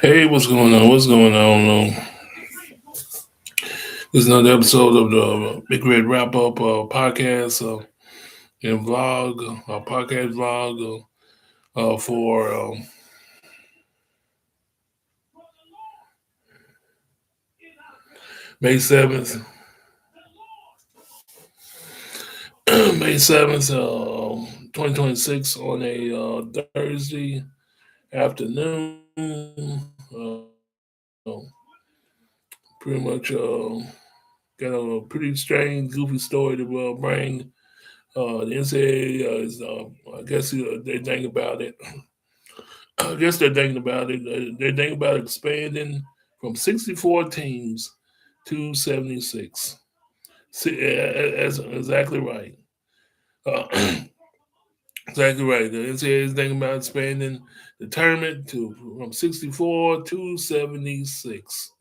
Hey, what's going on? What's going on? This is another episode of the Big Red Wrap Up podcast and vlog, podcast vlog for May 7th. May 7th, 2026 on a Thursday afternoon. Pretty much got a pretty strange, goofy story to bring. The NCAA I guess they're thinking about it. I guess they're thinking about it. They're thinking about expanding from 64 teams to 76. See, that's exactly right. Uh, exactly right. The NCAA is thinking about expanding the tournament to from 64 to 76.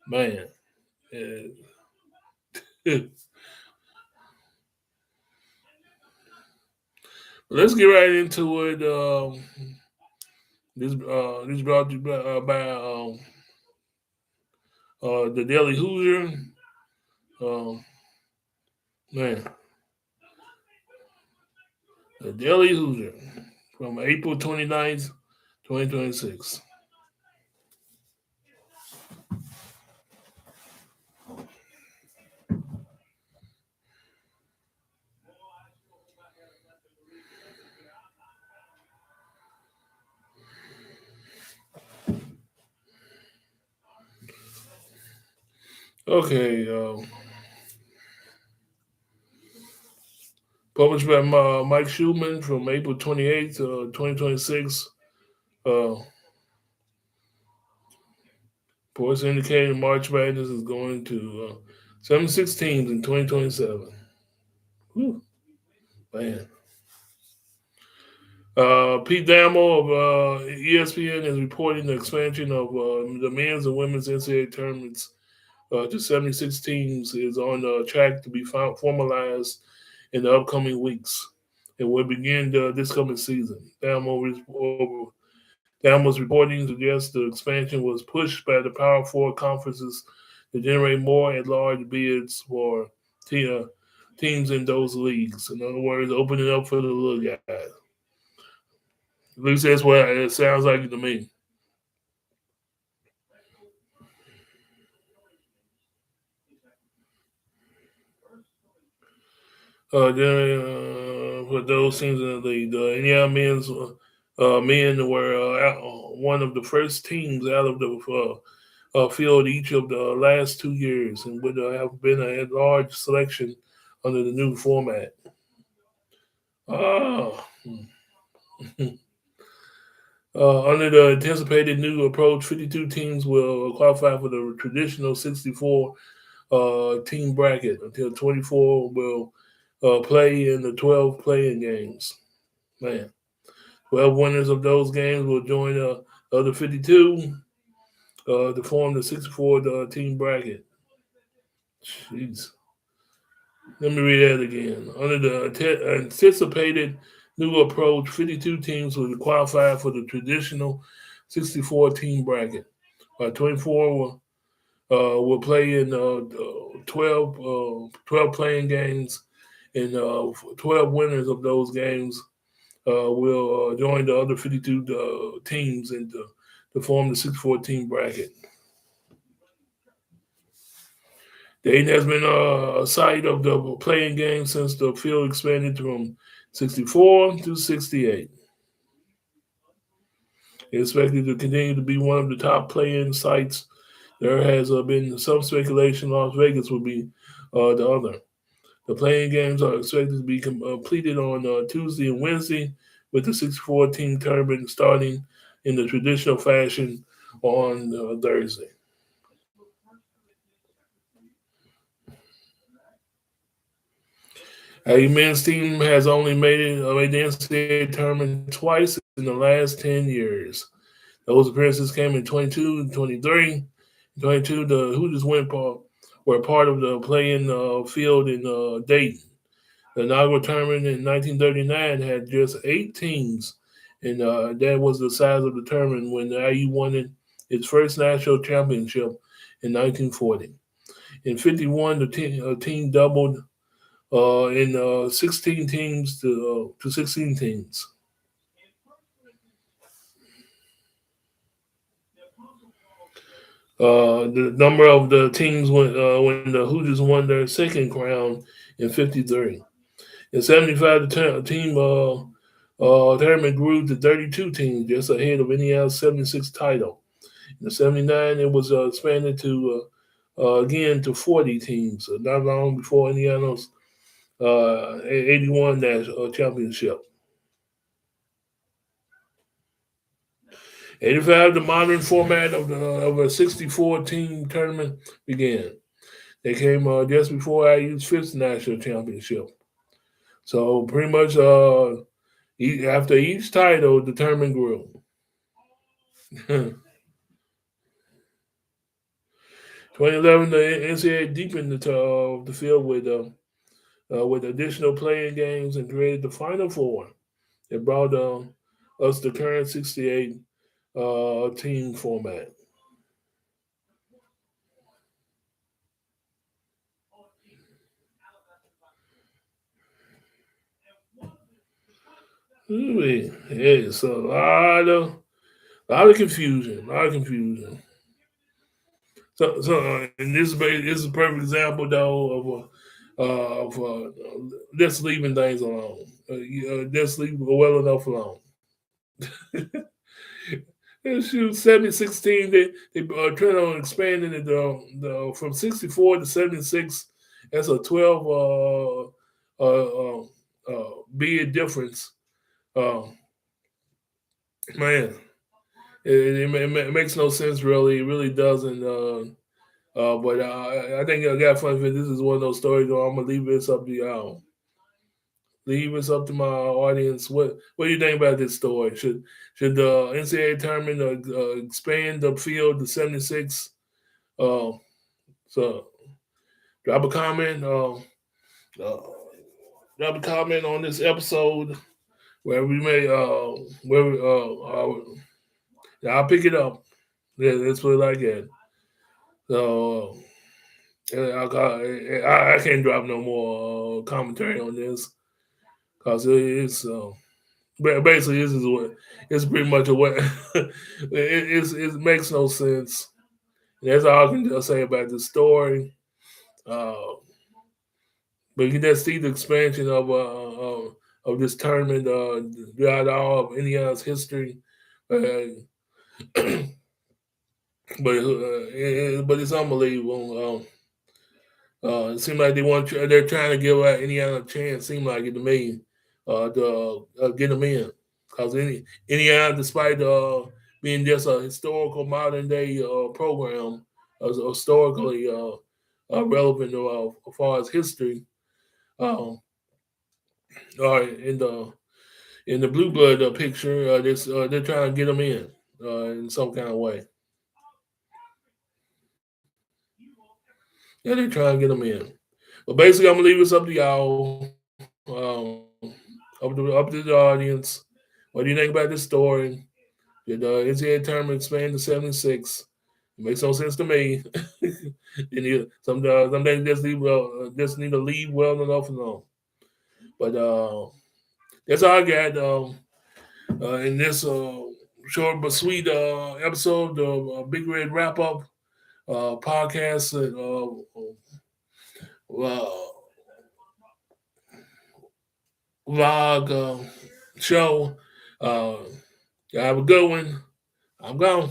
Man, let's get right into it. This brought to you by the Daily Hoosier. Um, man, the Daily Hoosier from April 29th, 2026. Okay, published by Mike Schumann from April 28th, 2026. Uh, Reports indicating March Madness is going to 76 teams in 2027. Whew, man. Pete Damo of ESPN is reporting the expansion of the men's and women's NCAA tournaments to 76 teams is on track to be formalized in the upcoming weeks and will begin this coming season. Damo's reporting suggests the expansion was pushed by the Power Four conferences to generate more at large bids for teams in those leagues. In other words, opening up for the little guys. At least that's what it sounds like to me. For those teams in the league, the Indiana men were one of the first teams out of the field each of the last 2 years and would have been a large selection under the new format. Ah. Under the anticipated new approach, 52 teams will qualify for the traditional 64 team bracket until 24 will play in the 12 playing games. Man, 12 winners of those games will join the other 52 to form the 64 team bracket. Jeez. Let me read that again. Under the anticipated new approach, 52 teams will qualify for the traditional 64 team bracket. 24 will play in 12 playing games, and 12 winners of those games will join the other 52 teams and to form the 64 team bracket. Dayton has been a site of the playing game since the field expanded from 64 to 68. It's expected to continue to be one of the top playing sites. There has been some speculation Las Vegas will be the other. The playing games are expected to be completed on Tuesday and Wednesday, with the 64 team tournament starting in the traditional fashion on Thursday. A men's team has only made the NCAA tournament twice in the last 10 years. Those appearances came in 22 and 23. In 22, the Hoosiers were part of the playing field in Dayton. The inaugural tournament in 1939 had just 8 teams, and that was the size of the tournament when the IU won it its first national championship in 1940. In 51, the team doubled in 16 teams to 16 teams. The number of the teams when the Hoosiers won their second crown in 53. In 75, the team tournament grew to 32 teams, just ahead of Indiana's 76 title. In 79, it was expanded to again to 40 teams, not long before Indiana's 81 national championship. 85, the modern format of a 64 team tournament began. They came just before IU's fifth national championship. So pretty much after each title, the tournament grew. 2011, the NCAA deepened the field with additional playing games and created the Final Four. It brought us the current 68 team format. Ooh, it's a lot of confusion, a lot of confusion. So and this is a perfect example though of just leaving things alone. Just leave well enough alone. Shoot, 7016, they trying on expanding it from 64 to 76. That's a 12 bid difference. Uh, Man, it makes no sense really. It really doesn't. But I think I got fun. This is one of those stories where I'm gonna leave this up to y'all. Leave this up to my audience. What do you think about this story? Should the NCAA tournament expand the field to 76? Uh, so drop a comment. Uh, drop a comment on this episode where we may I'll pick it up. Yeah, let's put it like that. So I can't drop no more commentary on this because it's basically this is what it's pretty much a what it makes no sense. That's all I can just say about the story. Uh, but you can just see the expansion of this tournament throughout all of Indiana's history. Uh, but it's unbelievable. It seems like they're trying to give Indiana a chance. Seems like it to me to get them in because Indiana, despite being just a historical modern day program, historically relevant as far as history, um, or in the blue blood picture, they're trying to get them in some kind of way. Yeah, they're trying to get them in. But basically, I'm gonna leave this up to y'all. Up to the audience. What do you think about this story? Did the NCAA tournament expand to 76? It makes no sense to me. Some days just need to leave well enough alone. But that's all I got in this short but sweet episode of Big Red Wrap Up podcast uh, vlog show. Y'all have a good one. I'm gone.